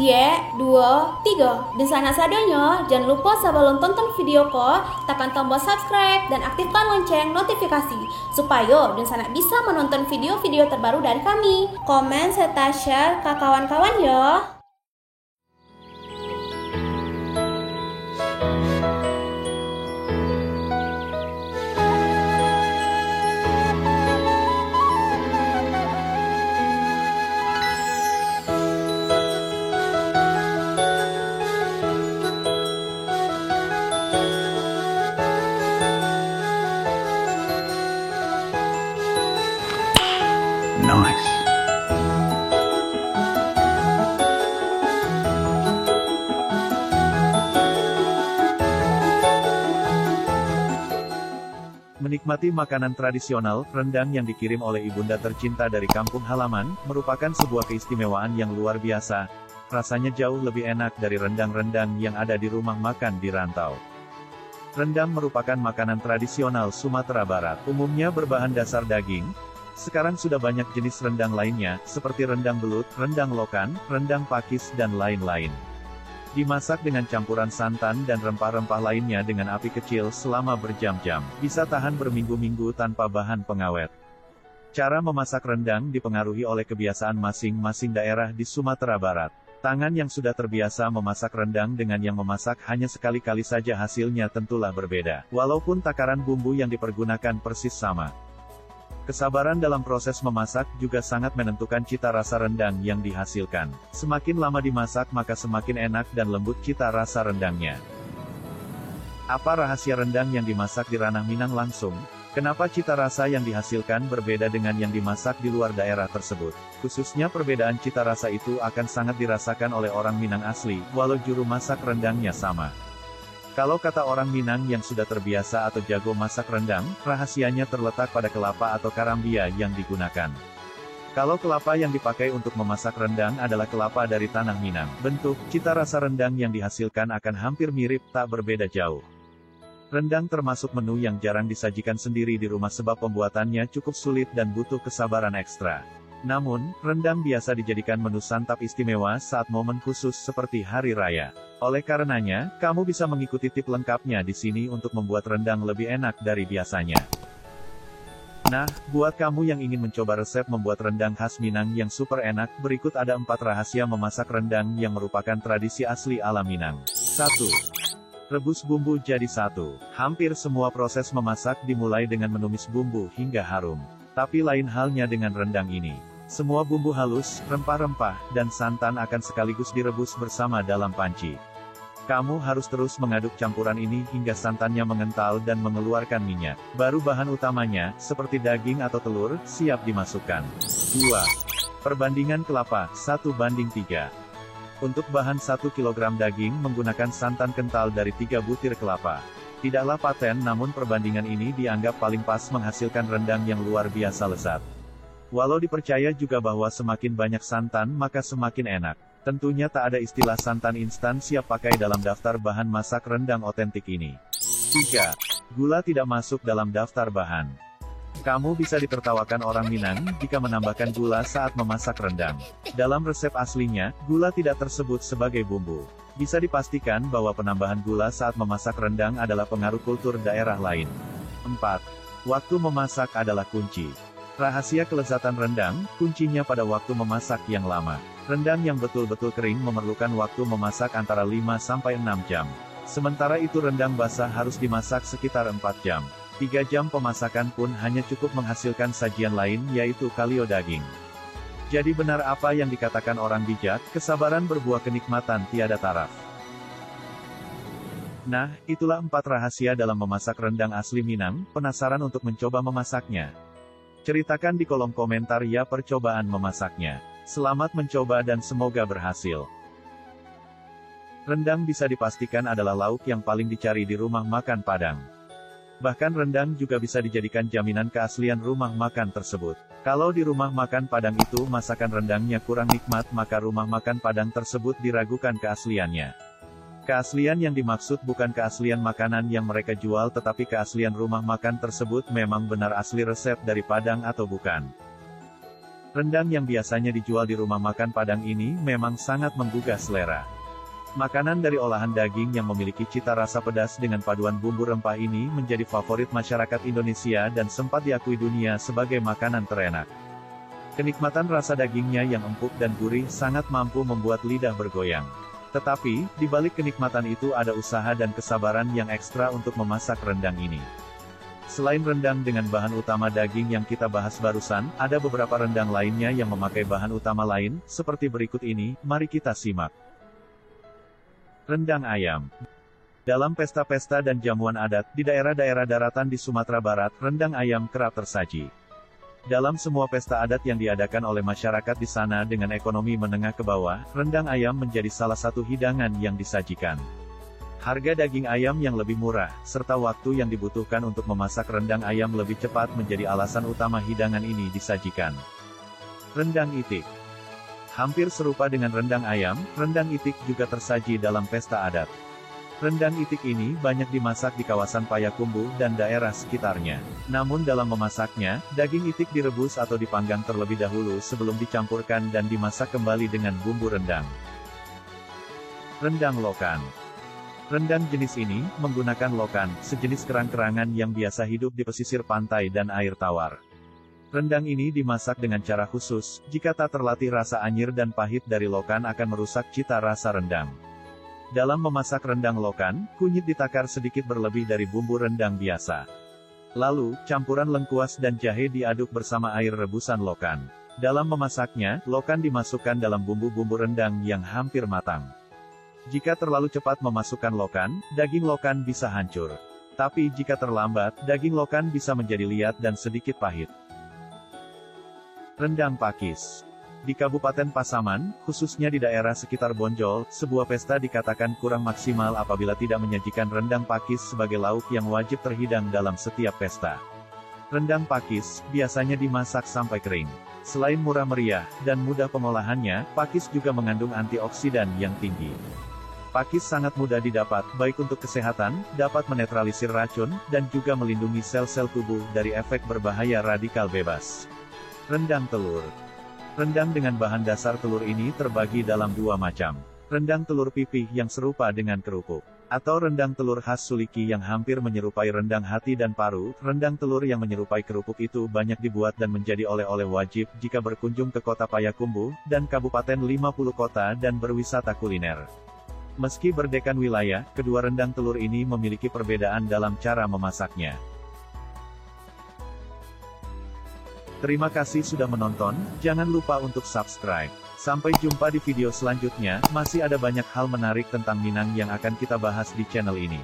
Jie, 2, 3. Dan sana sadanya, jangan lupa sebelum tonton video ko, tekan tombol subscribe dan aktifkan lonceng notifikasi supaya dan sana bisa menonton video-video terbaru dari kami. Komen serta share ke kawan-kawan ya. Nice. Menikmati makanan tradisional, rendang yang dikirim oleh ibunda tercinta dari kampung halaman, merupakan sebuah keistimewaan yang luar biasa. Rasanya jauh lebih enak dari rendang-rendang yang ada di rumah makan di rantau. Rendang merupakan makanan tradisional Sumatera Barat, umumnya berbahan dasar daging. Sekarang sudah banyak jenis rendang lainnya, seperti rendang belut, rendang lokan, rendang pakis dan lain-lain. Dimasak dengan campuran santan dan rempah-rempah lainnya dengan api kecil selama berjam-jam, bisa tahan berminggu-minggu tanpa bahan pengawet. Cara memasak rendang dipengaruhi oleh kebiasaan masing-masing daerah di Sumatera Barat. Tangan yang sudah terbiasa memasak rendang dengan yang memasak hanya sekali-kali saja hasilnya tentulah berbeda, walaupun takaran bumbu yang dipergunakan persis sama. Kesabaran dalam proses memasak juga sangat menentukan cita rasa rendang yang dihasilkan. Semakin lama dimasak maka semakin enak dan lembut cita rasa rendangnya. Apa rahasia rendang yang dimasak di ranah Minang langsung? Kenapa cita rasa yang dihasilkan berbeda dengan yang dimasak di luar daerah tersebut? Khususnya perbedaan cita rasa itu akan sangat dirasakan oleh orang Minang asli, walau juru masak rendangnya sama. Kalau kata orang Minang yang sudah terbiasa atau jago masak rendang, rahasianya terletak pada kelapa atau karambia yang digunakan. Kalau kelapa yang dipakai untuk memasak rendang adalah kelapa dari tanah Minang, bentuk, cita rasa rendang yang dihasilkan akan hampir mirip, tak berbeda jauh. Rendang termasuk menu yang jarang disajikan sendiri di rumah sebab pembuatannya cukup sulit dan butuh kesabaran ekstra. Namun, rendang biasa dijadikan menu santap istimewa saat momen khusus seperti hari raya. Oleh karenanya, kamu bisa mengikuti tip lengkapnya di sini untuk membuat rendang lebih enak dari biasanya. Nah, buat kamu yang ingin mencoba resep membuat rendang khas Minang yang super enak, berikut ada 4 rahasia memasak rendang yang merupakan tradisi asli ala Minang. 1. Rebus bumbu jadi satu. Hampir semua proses memasak dimulai dengan menumis bumbu hingga harum. Tapi lain halnya dengan rendang ini. Semua bumbu halus, rempah-rempah, dan santan akan sekaligus direbus bersama dalam panci. Kamu harus terus mengaduk campuran ini hingga santannya mengental dan mengeluarkan minyak. Baru bahan utamanya, seperti daging atau telur, siap dimasukkan. 2. Perbandingan kelapa, 1:3. Untuk bahan 1 kg daging menggunakan santan kental dari 3 butir kelapa. Tidaklah paten namun perbandingan ini dianggap paling pas menghasilkan rendang yang luar biasa lezat. Walau dipercaya juga bahwa semakin banyak santan maka semakin enak. Tentunya tak ada istilah santan instan siap pakai dalam daftar bahan masak rendang otentik ini. 3. Gula tidak masuk dalam daftar bahan. Kamu bisa ditertawakan orang Minang jika menambahkan gula saat memasak rendang. Dalam resep aslinya, gula tidak tersebut sebagai bumbu. Bisa dipastikan bahwa penambahan gula saat memasak rendang adalah pengaruh kultur daerah lain. 4. Waktu memasak adalah kunci. Rahasia kelezatan rendang, kuncinya pada waktu memasak yang lama. Rendang yang betul-betul kering memerlukan waktu memasak antara 5-6 jam. Sementara itu rendang basah harus dimasak sekitar 4 jam. 3 jam pemasakan pun hanya cukup menghasilkan sajian lain yaitu kalio daging. Jadi benar apa yang dikatakan orang bijak, kesabaran berbuah kenikmatan tiada taraf. Nah, itulah 4 rahasia dalam memasak rendang asli Minang. Penasaran untuk mencoba memasaknya? Ceritakan di kolom komentar ya percobaan memasaknya. Selamat mencoba dan semoga berhasil. Rendang bisa dipastikan adalah lauk yang paling dicari di rumah makan Padang. Bahkan rendang juga bisa dijadikan jaminan keaslian rumah makan tersebut. Kalau di rumah makan Padang itu masakan rendangnya kurang nikmat maka rumah makan Padang tersebut diragukan keasliannya. Keaslian yang dimaksud bukan keaslian makanan yang mereka jual tetapi keaslian rumah makan tersebut memang benar asli resep dari Padang atau bukan. Rendang yang biasanya dijual di rumah makan Padang ini memang sangat menggugah selera. Makanan dari olahan daging yang memiliki cita rasa pedas dengan paduan bumbu rempah ini menjadi favorit masyarakat Indonesia dan sempat diakui dunia sebagai makanan terenak. Kenikmatan rasa dagingnya yang empuk dan gurih sangat mampu membuat lidah bergoyang. Tetapi, di balik kenikmatan itu ada usaha dan kesabaran yang ekstra untuk memasak rendang ini. Selain rendang dengan bahan utama daging yang kita bahas barusan, ada beberapa rendang lainnya yang memakai bahan utama lain, seperti berikut ini, mari kita simak. Rendang ayam. Dalam pesta-pesta dan jamuan adat, di daerah-daerah daratan di Sumatera Barat, rendang ayam kerap tersaji. Dalam semua pesta adat yang diadakan oleh masyarakat di sana dengan ekonomi menengah ke bawah, rendang ayam menjadi salah satu hidangan yang disajikan. Harga daging ayam yang lebih murah, serta waktu yang dibutuhkan untuk memasak rendang ayam lebih cepat menjadi alasan utama hidangan ini disajikan. Rendang itik. Hampir serupa dengan rendang ayam, rendang itik juga tersaji dalam pesta adat. Rendang itik ini banyak dimasak di kawasan Payakumbuh dan daerah sekitarnya. Namun dalam memasaknya, daging itik direbus atau dipanggang terlebih dahulu sebelum dicampurkan dan dimasak kembali dengan bumbu rendang. Rendang lokan. Rendang jenis ini, menggunakan lokan, sejenis kerang-kerangan yang biasa hidup di pesisir pantai dan air tawar. Rendang ini dimasak dengan cara khusus, jika tak terlatih rasa anyir dan pahit dari lokan akan merusak cita rasa rendang. Dalam memasak rendang lokan, kunyit ditakar sedikit berlebih dari bumbu rendang biasa. Lalu, campuran lengkuas dan jahe diaduk bersama air rebusan lokan. Dalam memasaknya, lokan dimasukkan dalam bumbu-bumbu rendang yang hampir matang. Jika terlalu cepat memasukkan lokan, daging lokan bisa hancur. Tapi jika terlambat, daging lokan bisa menjadi liat dan sedikit pahit. Rendang pakis. Di Kabupaten Pasaman, khususnya di daerah sekitar Bonjol, sebuah pesta dikatakan kurang maksimal apabila tidak menyajikan rendang pakis sebagai lauk yang wajib terhidang dalam setiap pesta. Rendang pakis, biasanya dimasak sampai kering. Selain murah meriah, dan mudah pengolahannya, pakis juga mengandung antioksidan yang tinggi. Pakis sangat mudah didapat, baik untuk kesehatan, dapat menetralisir racun, dan juga melindungi sel-sel tubuh dari efek berbahaya radikal bebas. Rendang telur. Rendang dengan bahan dasar telur ini terbagi dalam dua macam. Rendang telur pipih yang serupa dengan kerupuk. Atau rendang telur khas Suliki yang hampir menyerupai rendang hati dan paru. Rendang telur yang menyerupai kerupuk itu banyak dibuat dan menjadi oleh-oleh wajib jika berkunjung ke kota Payakumbuh, dan Kabupaten 50 Kota dan berwisata kuliner. Meski berdekan wilayah, kedua rendang telur ini memiliki perbedaan dalam cara memasaknya. Terima kasih sudah menonton, jangan lupa untuk subscribe. Sampai jumpa di video selanjutnya, masih ada banyak hal menarik tentang Minang yang akan kita bahas di channel ini.